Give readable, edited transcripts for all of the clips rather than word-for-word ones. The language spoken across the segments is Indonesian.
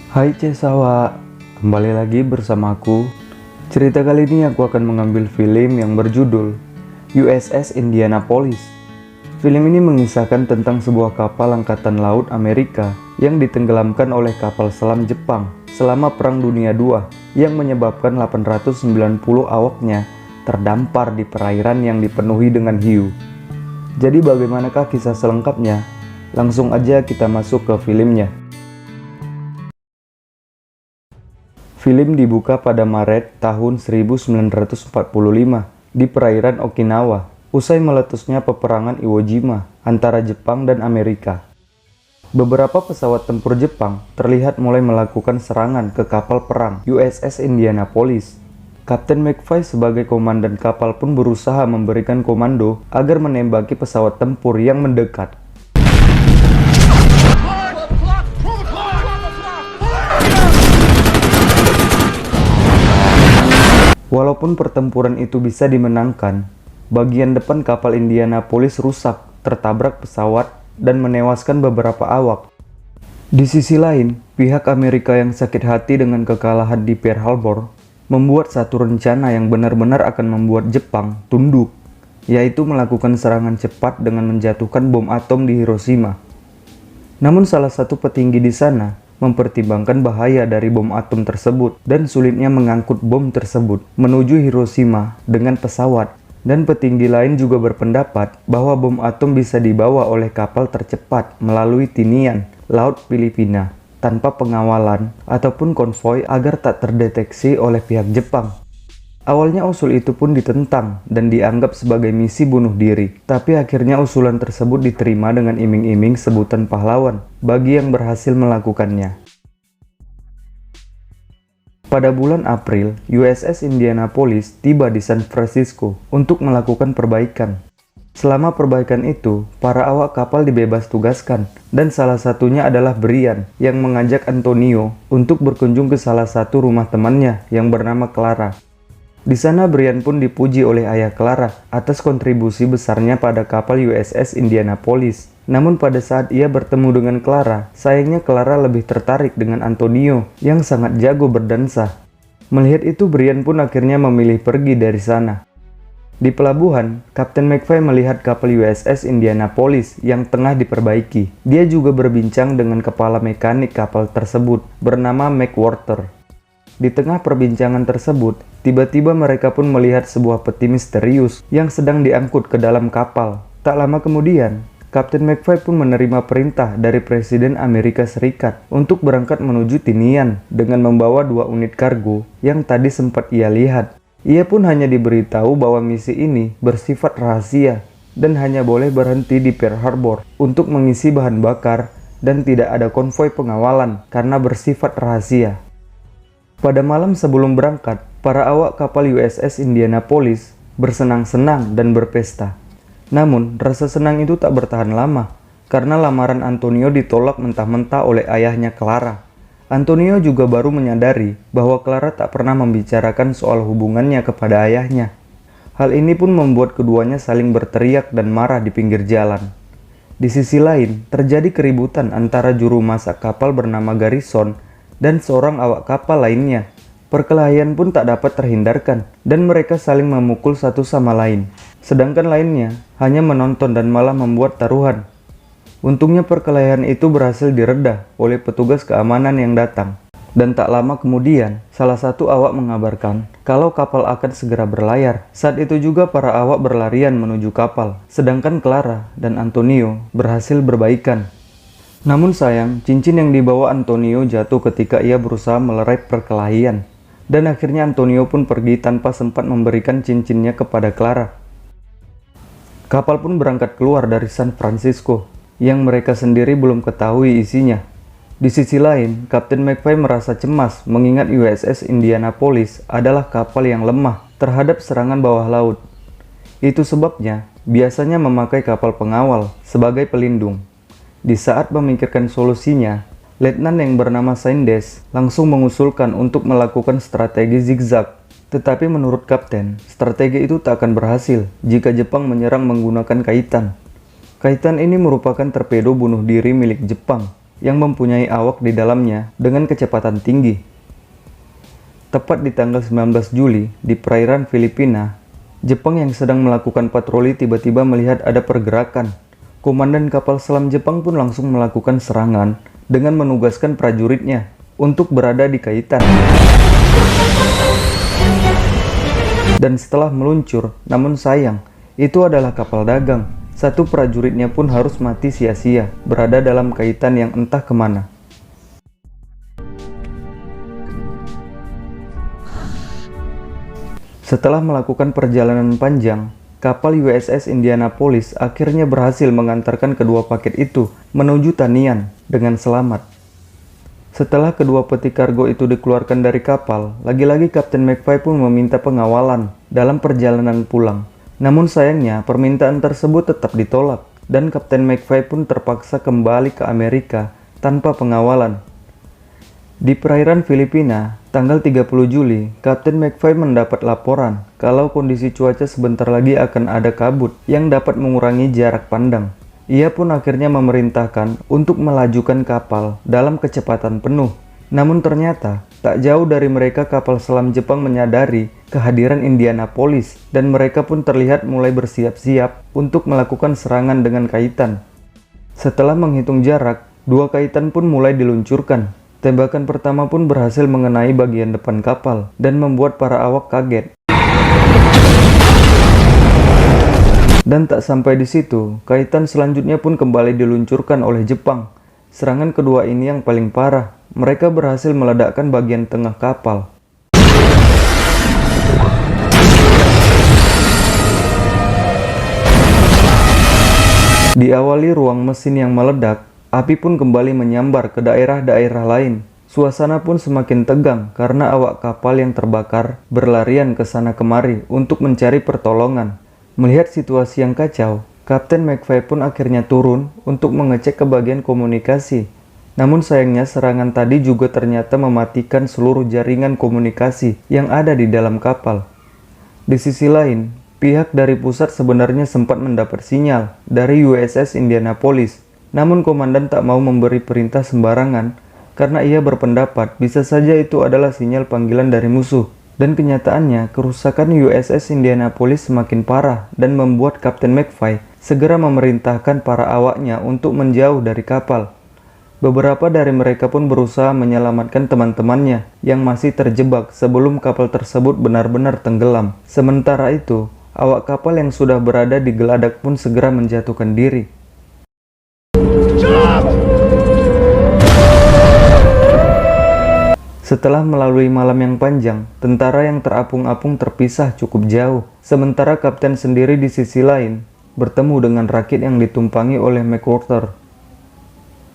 Hai Cesawa, kembali lagi bersamaku. Cerita kali ini aku akan mengambil film yang berjudul USS Indianapolis. Film ini mengisahkan tentang sebuah kapal angkatan laut Amerika yang ditenggelamkan oleh kapal selam Jepang selama Perang Dunia II yang menyebabkan 890 awaknya terdampar di perairan yang dipenuhi dengan hiu. Jadi bagaimanakah kisah selengkapnya? Langsung aja kita masuk ke filmnya. Film dibuka pada Maret tahun 1945 di perairan Okinawa, usai meletusnya peperangan Iwo Jima antara Jepang dan Amerika. Beberapa pesawat tempur Jepang terlihat mulai melakukan serangan ke kapal perang USS Indianapolis. Kapten McFly sebagai komandan kapal pun berusaha memberikan komando agar menembaki pesawat tempur yang mendekat. Walaupun pertempuran itu bisa dimenangkan, bagian depan kapal Indianapolis rusak, tertabrak pesawat, dan menewaskan beberapa awak. Di sisi lain, pihak Amerika yang sakit hati dengan kekalahan di Pearl Harbor membuat satu rencana yang benar-benar akan membuat Jepang tunduk, yaitu melakukan serangan cepat dengan menjatuhkan bom atom di Hiroshima. Namun salah satu petinggi di sana mempertimbangkan bahaya dari bom atom tersebut dan sulitnya mengangkut bom tersebut menuju Hiroshima dengan pesawat, dan petinggi lain juga berpendapat bahwa bom atom bisa dibawa oleh kapal tercepat melalui Tinian, Laut Filipina, tanpa pengawalan ataupun konvoi agar tak terdeteksi oleh pihak Jepang. Awalnya usul itu pun ditentang dan dianggap sebagai misi bunuh diri, tapi akhirnya usulan tersebut diterima dengan iming-iming sebutan pahlawan bagi yang berhasil melakukannya. Pada bulan April, USS Indianapolis tiba di San Francisco untuk melakukan perbaikan. Selama perbaikan itu, para awak kapal dibebas tugaskan, dan salah satunya adalah Brian yang mengajak Antonio untuk berkunjung ke salah satu rumah temannya yang bernama Clara. Di sana Brian pun dipuji oleh ayah Clara atas kontribusi besarnya pada kapal USS Indianapolis. Namun pada saat ia bertemu dengan Clara, sayangnya Clara lebih tertarik dengan Antonio yang sangat jago berdansa. Melihat itu, Brian pun akhirnya memilih pergi dari sana. Di pelabuhan, Kapten McFly melihat kapal USS Indianapolis yang tengah diperbaiki. Dia juga berbincang dengan kepala mekanik kapal tersebut bernama McWhorter. Di tengah perbincangan tersebut, tiba-tiba mereka pun melihat sebuah peti misterius yang sedang diangkut ke dalam kapal. Tak lama kemudian, Kapten McFly pun menerima perintah dari Presiden Amerika Serikat untuk berangkat menuju Tinian dengan membawa 2 unit kargo yang tadi sempat ia lihat. Ia pun hanya diberitahu bahwa misi ini bersifat rahasia dan hanya boleh berhenti di Pearl Harbor untuk mengisi bahan bakar dan tidak ada konvoi pengawalan karena bersifat rahasia. Pada malam sebelum berangkat, para awak kapal USS Indianapolis bersenang-senang dan berpesta. Namun, rasa senang itu tak bertahan lama, karena lamaran Antonio ditolak mentah-mentah oleh ayahnya Clara. Antonio juga baru menyadari bahwa Clara tak pernah membicarakan soal hubungannya kepada ayahnya. Hal ini pun membuat keduanya saling berteriak dan marah di pinggir jalan. Di sisi lain, terjadi keributan antara juru masak kapal bernama Garrison dan seorang awak kapal lainnya. Perkelahian pun tak dapat terhindarkan, dan mereka saling memukul satu sama lain. Sedangkan lainnya hanya menonton dan malah membuat taruhan. Untungnya perkelahian itu berhasil direda oleh petugas keamanan yang datang. Dan tak lama kemudian, salah satu awak mengabarkan kalau kapal akan segera berlayar. Saat itu juga para awak berlarian menuju kapal, sedangkan Clara dan Antonio berhasil berbaikan. Namun sayang, cincin yang dibawa Antonio jatuh ketika ia berusaha melerai perkelahian. Dan akhirnya Antonio pun pergi tanpa sempat memberikan cincinnya kepada Clara. Kapal pun berangkat keluar dari San Francisco, yang mereka sendiri belum ketahui isinya. Di sisi lain, Kapten McFly merasa cemas mengingat USS Indianapolis adalah kapal yang lemah terhadap serangan bawah laut. Itu sebabnya, biasanya memakai kapal pengawal sebagai pelindung. Di saat memikirkan solusinya, Letnan yang bernama Saindes langsung mengusulkan untuk melakukan strategi zigzag. Tetapi menurut Kapten, strategi itu tak akan berhasil jika Jepang menyerang menggunakan kaitan. Kaitan ini merupakan torpedo bunuh diri milik Jepang yang mempunyai awak di dalamnya dengan kecepatan tinggi. Tepat di tanggal 19 Juli di perairan Filipina, Jepang yang sedang melakukan patroli tiba-tiba melihat ada pergerakan. Komandan kapal selam Jepang pun langsung melakukan serangan dengan menugaskan prajuritnya untuk berada di kaitan. Dan setelah meluncur, namun sayang, itu adalah kapal dagang. Satu prajuritnya pun harus mati sia-sia, berada dalam kaitan yang entah kemana. Setelah melakukan perjalanan panjang, kapal USS Indianapolis akhirnya berhasil mengantarkan kedua paket itu menuju Tanian dengan selamat. Setelah kedua peti kargo itu dikeluarkan dari kapal, lagi-lagi Kapten McFly pun meminta pengawalan dalam perjalanan pulang. Namun sayangnya permintaan tersebut tetap ditolak dan Kapten McFly pun terpaksa kembali ke Amerika tanpa pengawalan. Di perairan Filipina, tanggal 30 Juli, Kapten McFly mendapat laporan kalau kondisi cuaca sebentar lagi akan ada kabut yang dapat mengurangi jarak pandang. Ia pun akhirnya memerintahkan untuk melajukan kapal dalam kecepatan penuh. Namun ternyata, tak jauh dari mereka kapal selam Jepang menyadari kehadiran Indianapolis dan mereka pun terlihat mulai bersiap-siap untuk melakukan serangan dengan kaitan. Setelah menghitung jarak, dua kaitan pun mulai diluncurkan. Tembakan pertama pun berhasil mengenai bagian depan kapal dan membuat para awak kaget. Dan tak sampai di situ, kaitan selanjutnya pun kembali diluncurkan oleh Jepang. Serangan kedua ini yang paling parah. Mereka berhasil meledakkan bagian tengah kapal. Diawali ruang mesin yang meledak, api pun kembali menyambar ke daerah-daerah lain. Suasana pun semakin tegang karena awak kapal yang terbakar berlarian ke sana kemari untuk mencari pertolongan. Melihat situasi yang kacau, Kapten McFly pun akhirnya turun untuk mengecek ke bagian komunikasi. Namun sayangnya serangan tadi juga ternyata mematikan seluruh jaringan komunikasi yang ada di dalam kapal. Di sisi lain, pihak dari pusat sebenarnya sempat mendapat sinyal dari USS Indianapolis. Namun komandan tak mau memberi perintah sembarangan karena ia berpendapat bisa saja itu adalah sinyal panggilan dari musuh. Dan kenyataannya, kerusakan USS Indianapolis semakin parah dan membuat Kapten McFly segera memerintahkan para awaknya untuk menjauh dari kapal. Beberapa dari mereka pun berusaha menyelamatkan teman-temannya yang masih terjebak sebelum kapal tersebut benar-benar tenggelam. Sementara itu, awak kapal yang sudah berada di geladak pun segera menjatuhkan diri. Setelah melalui malam yang panjang, tentara yang terapung-apung terpisah cukup jauh. Sementara kapten sendiri di sisi lain bertemu dengan rakit yang ditumpangi oleh McWhorter.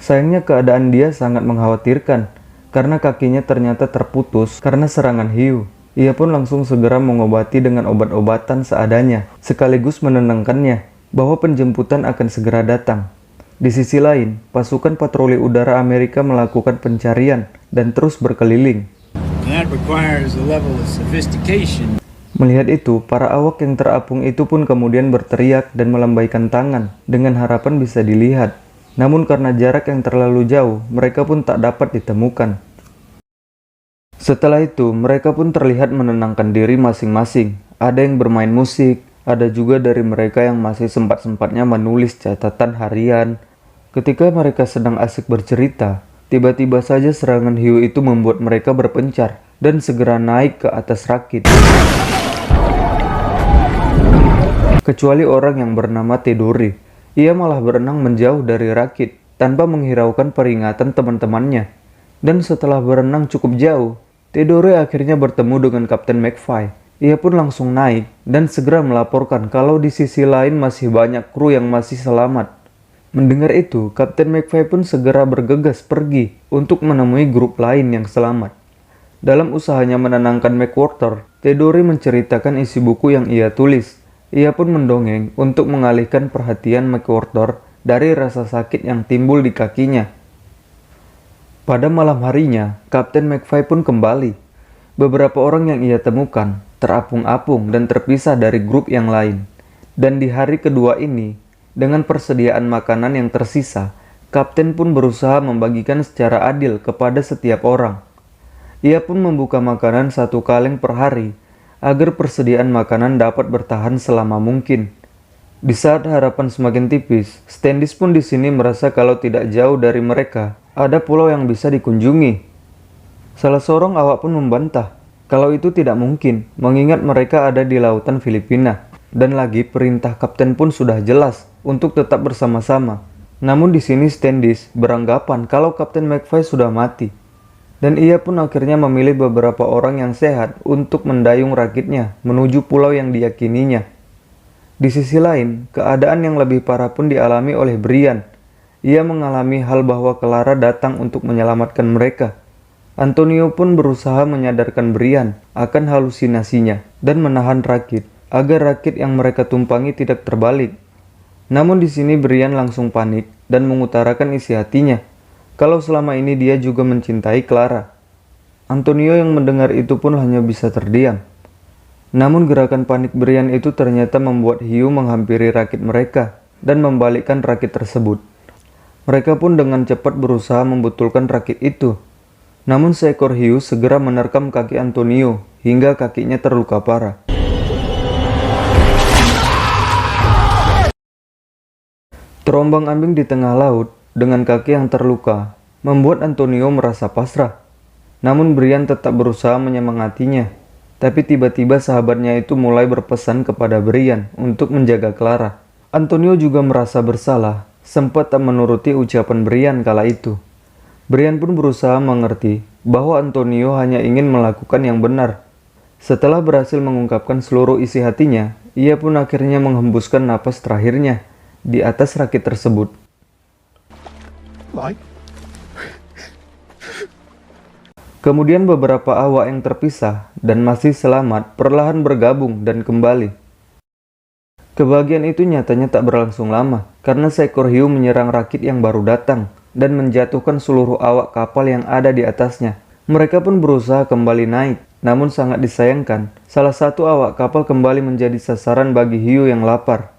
Sayangnya keadaan dia sangat mengkhawatirkan karena kakinya ternyata terputus karena serangan hiu. Ia pun langsung segera mengobati dengan obat-obatan seadanya, sekaligus menenangkannya bahwa penjemputan akan segera datang. Di sisi lain, pasukan patroli udara Amerika melakukan pencarian dan terus berkeliling. Melihat itu, para awak yang terapung itu pun kemudian berteriak dan melambaikan tangan dengan harapan bisa dilihat. Namun karena jarak yang terlalu jauh, mereka pun tak dapat ditemukan. Setelah itu, mereka pun terlihat menenangkan diri masing-masing. Ada yang bermain musik, ada juga dari mereka yang masih sempat-sempatnya menulis catatan harian. Ketika mereka sedang asik bercerita, tiba-tiba saja serangan hiu itu membuat mereka berpencar dan segera naik ke atas rakit. Kecuali orang yang bernama Tedori. Ia malah berenang menjauh dari rakit tanpa menghiraukan peringatan teman-temannya. Dan setelah berenang cukup jauh, Tedori akhirnya bertemu dengan Kapten McFly. Ia pun langsung naik dan segera melaporkan kalau di sisi lain masih banyak kru yang masih selamat. Mendengar itu, Kapten McFly pun segera bergegas pergi untuk menemui grup lain yang selamat. Dalam usahanya menenangkan McWhorter, Tedori menceritakan isi buku yang ia tulis. Ia pun mendongeng untuk mengalihkan perhatian McWhorter dari rasa sakit yang timbul di kakinya. Pada malam harinya, Kapten McFly pun kembali. Beberapa orang yang ia temukan terapung-apung dan terpisah dari grup yang lain. Dan di hari kedua ini, dengan persediaan makanan yang tersisa, Kapten pun berusaha membagikan secara adil kepada setiap orang. Ia pun membuka makanan 1 kaleng per hari, agar persediaan makanan dapat bertahan selama mungkin. Di saat harapan semakin tipis, Standish pun di sini merasa kalau tidak jauh dari mereka, ada pulau yang bisa dikunjungi. Salah seorang awak pun membantah, kalau itu tidak mungkin, mengingat mereka ada di lautan Filipina. Dan lagi perintah kapten pun sudah jelas untuk tetap bersama-sama. Namun di sini Standish beranggapan kalau Kapten McFly sudah mati. Dan ia pun akhirnya memilih beberapa orang yang sehat untuk mendayung rakitnya menuju pulau yang diyakininya. Di sisi lain, keadaan yang lebih parah pun dialami oleh Brian. Ia mengalami hal bahwa Clara datang untuk menyelamatkan mereka. Antonio pun berusaha menyadarkan Brian akan halusinasinya dan menahan rakit agar rakit yang mereka tumpangi tidak terbalik. Namun di sini Brian langsung panik dan mengutarakan isi hatinya, kalau selama ini dia juga mencintai Clara. Antonio yang mendengar itu pun hanya bisa terdiam. Namun gerakan panik Brian itu ternyata membuat hiu menghampiri rakit mereka dan membalikkan rakit tersebut. Mereka pun dengan cepat berusaha membetulkan rakit itu. Namun seekor hiu segera menerkam kaki Antonio hingga kakinya terluka parah. Terombang-ambing di tengah laut dengan kaki yang terluka membuat Antonio merasa pasrah. Namun Brian tetap berusaha menyemangatinya. Tapi tiba-tiba sahabatnya itu mulai berpesan kepada Brian untuk menjaga Clara. Antonio juga merasa bersalah, sempat tak menuruti ucapan Brian kala itu. Brian pun berusaha mengerti bahwa Antonio hanya ingin melakukan yang benar. Setelah berhasil mengungkapkan seluruh isi hatinya, ia pun akhirnya menghembuskan napas terakhirnya di atas rakit tersebut. Kemudian beberapa awak yang terpisah dan masih selamat perlahan bergabung dan kembali. Kebahagiaan itu nyatanya tak berlangsung lama, karena seekor hiu menyerang rakit yang baru datang dan menjatuhkan seluruh awak kapal yang ada di atasnya. Mereka pun berusaha kembali naik, namun sangat disayangkan, salah satu awak kapal kembali menjadi sasaran bagi hiu yang lapar.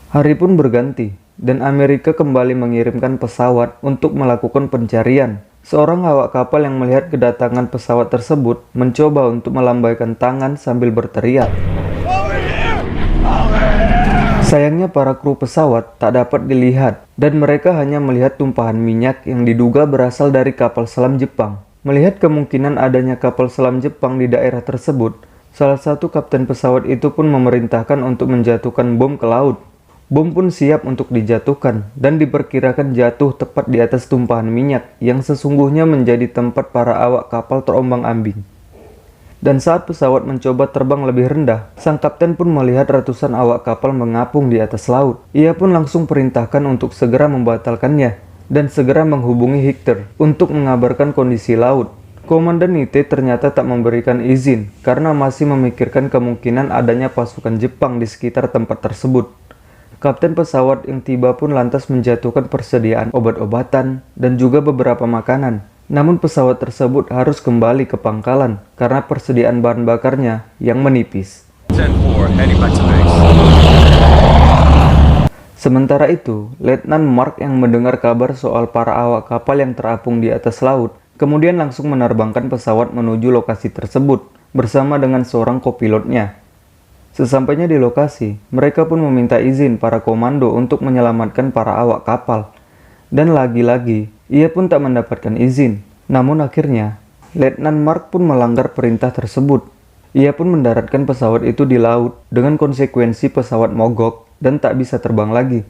Hari pun berganti, dan Amerika kembali mengirimkan pesawat untuk melakukan pencarian. Seorang awak kapal yang melihat kedatangan pesawat tersebut mencoba untuk melambaikan tangan sambil berteriak. Sayangnya para kru pesawat tak dapat dilihat, dan mereka hanya melihat tumpahan minyak yang diduga berasal dari kapal selam Jepang. Melihat kemungkinan adanya kapal selam Jepang di daerah tersebut, salah satu kapten pesawat itu pun memerintahkan untuk menjatuhkan bom ke laut. Bom pun siap untuk dijatuhkan dan diperkirakan jatuh tepat di atas tumpahan minyak yang sesungguhnya menjadi tempat para awak kapal terombang-ambing. Dan saat pesawat mencoba terbang lebih rendah, sang kapten pun melihat ratusan awak kapal mengapung di atas laut. Ia pun langsung perintahkan untuk segera membatalkannya dan segera menghubungi Hector untuk mengabarkan kondisi laut. Komandan Nite ternyata tak memberikan izin karena masih memikirkan kemungkinan adanya pasukan Jepang di sekitar tempat tersebut. Kapten pesawat yang tiba pun lantas menjatuhkan persediaan obat-obatan dan juga beberapa makanan. Namun pesawat tersebut harus kembali ke pangkalan karena persediaan bahan bakarnya yang menipis. Sementara itu, Letnan Mark yang mendengar kabar soal para awak kapal yang terapung di atas laut, kemudian langsung menerbangkan pesawat menuju lokasi tersebut bersama dengan seorang kopilotnya. Sesampainya di lokasi, mereka pun meminta izin para komando untuk menyelamatkan para awak kapal. Dan lagi-lagi, ia pun tak mendapatkan izin. Namun akhirnya, Letnan Mark pun melanggar perintah tersebut. Ia pun mendaratkan pesawat itu di laut dengan konsekuensi pesawat mogok dan tak bisa terbang lagi.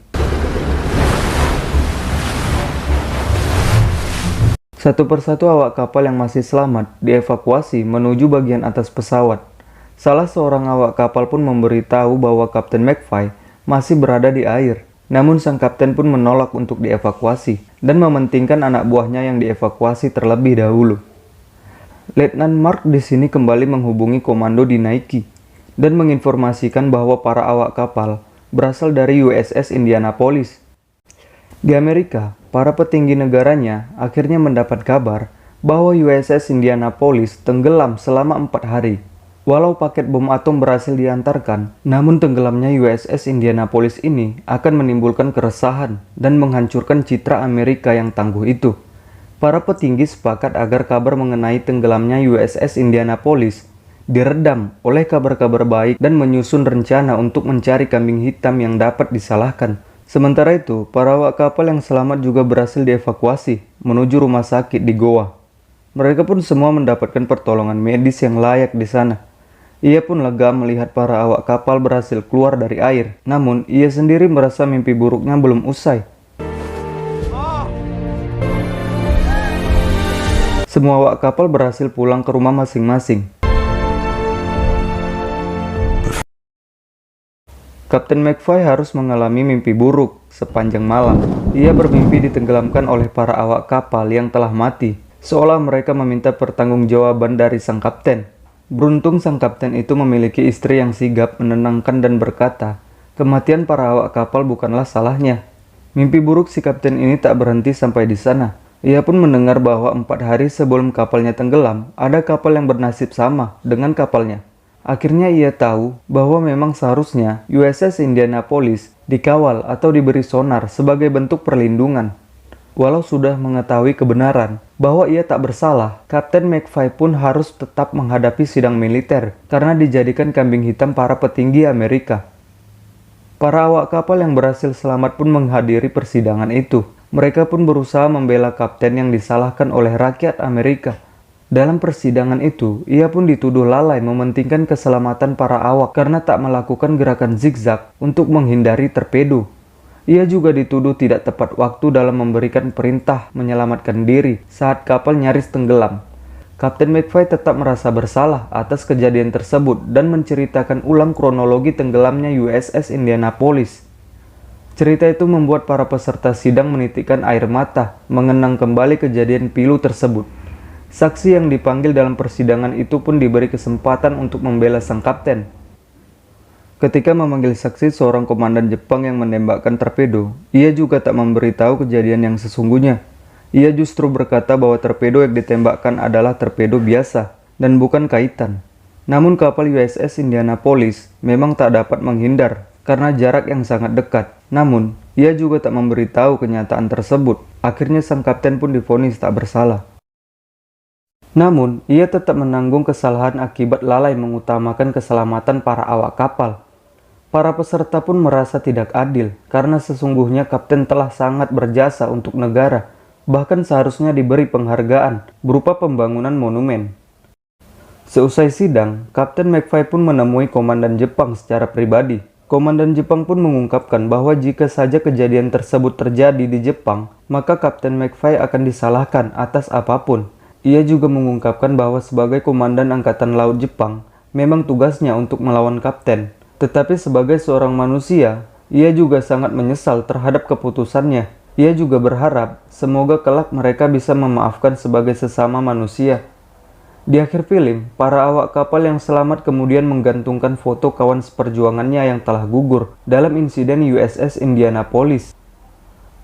Satu persatu awak kapal yang masih selamat dievakuasi menuju bagian atas pesawat. Salah seorang awak kapal pun memberitahu bahwa Kapten McFly masih berada di air. Namun sang kapten pun menolak untuk dievakuasi dan mementingkan anak buahnya yang dievakuasi terlebih dahulu. Letnan Mark di sini kembali menghubungi komando di Nike dan menginformasikan bahwa para awak kapal berasal dari USS Indianapolis. Di Amerika, para petinggi negaranya akhirnya mendapat kabar bahwa USS Indianapolis tenggelam selama 4 hari. Walau paket bom atom berhasil diantarkan, namun tenggelamnya USS Indianapolis ini akan menimbulkan keresahan dan menghancurkan citra Amerika yang tangguh itu. Para petinggi sepakat agar kabar mengenai tenggelamnya USS Indianapolis diredam oleh kabar-kabar baik dan menyusun rencana untuk mencari kambing hitam yang dapat disalahkan. Sementara itu, para awak kapal yang selamat juga berhasil dievakuasi menuju rumah sakit di Goa. Mereka pun semua mendapatkan pertolongan medis yang layak di sana. Ia pun lega melihat para awak kapal berhasil keluar dari air. Namun, ia sendiri merasa mimpi buruknya belum usai. Semua awak kapal berhasil pulang ke rumah masing-masing. Kapten McFly harus mengalami mimpi buruk sepanjang malam. Ia bermimpi ditenggelamkan oleh para awak kapal yang telah mati, seolah mereka meminta pertanggungjawaban dari sang kapten. Beruntung sang kapten itu memiliki istri yang sigap, menenangkan dan berkata, kematian para awak kapal bukanlah salahnya. Mimpi buruk si kapten ini tak berhenti sampai di sana. Ia pun mendengar bahwa 4 hari sebelum kapalnya tenggelam, ada kapal yang bernasib sama dengan kapalnya. Akhirnya ia tahu bahwa memang seharusnya USS Indianapolis dikawal atau diberi sonar sebagai bentuk perlindungan. Walau sudah mengetahui kebenaran bahwa ia tak bersalah, Kapten McFly pun harus tetap menghadapi sidang militer karena dijadikan kambing hitam para petinggi Amerika. Para awak kapal yang berhasil selamat pun menghadiri persidangan itu. Mereka pun berusaha membela kapten yang disalahkan oleh rakyat Amerika. Dalam persidangan itu, ia pun dituduh lalai mementingkan keselamatan para awak karena tak melakukan gerakan zigzag untuk menghindari torpedo. Ia juga dituduh tidak tepat waktu dalam memberikan perintah menyelamatkan diri saat kapal nyaris tenggelam. Kapten McFly tetap merasa bersalah atas kejadian tersebut dan menceritakan ulang kronologi tenggelamnya USS Indianapolis. Cerita itu membuat para peserta sidang menitikkan air mata mengenang kembali kejadian pilu tersebut. Saksi yang dipanggil dalam persidangan itu pun diberi kesempatan untuk membela sang kapten. Ketika memanggil saksi seorang komandan Jepang yang menembakkan torpedo, ia juga tak memberitahu kejadian yang sesungguhnya. Ia justru berkata bahwa torpedo yang ditembakkan adalah torpedo biasa dan bukan kaitan. Namun kapal USS Indianapolis memang tak dapat menghindar karena jarak yang sangat dekat. Namun, ia juga tak memberitahu kenyataan tersebut. Akhirnya sang kapten pun divonis tak bersalah. Namun, ia tetap menanggung kesalahan akibat lalai mengutamakan keselamatan para awak kapal. Para peserta pun merasa tidak adil karena sesungguhnya kapten telah sangat berjasa untuk negara, bahkan seharusnya diberi penghargaan berupa pembangunan monumen. Seusai sidang, Kapten McFly pun menemui Komandan Jepang secara pribadi. Komandan Jepang pun mengungkapkan bahwa jika saja kejadian tersebut terjadi di Jepang, maka Kapten McFly akan disalahkan atas apapun. Ia juga mengungkapkan bahwa sebagai Komandan Angkatan Laut Jepang, memang tugasnya untuk melawan kapten. Tetapi sebagai seorang manusia, ia juga sangat menyesal terhadap keputusannya. Ia juga berharap semoga kelak mereka bisa memaafkan sebagai sesama manusia. Di akhir film, para awak kapal yang selamat kemudian menggantungkan foto kawan seperjuangannya yang telah gugur dalam insiden USS Indianapolis.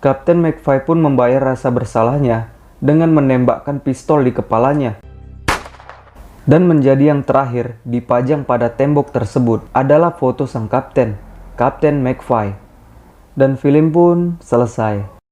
Kapten McFly pun membayar rasa bersalahnya dengan menembakkan pistol di kepalanya. Dan menjadi yang terakhir dipajang pada tembok tersebut adalah foto sang kapten, Kapten McFly. Dan film pun selesai.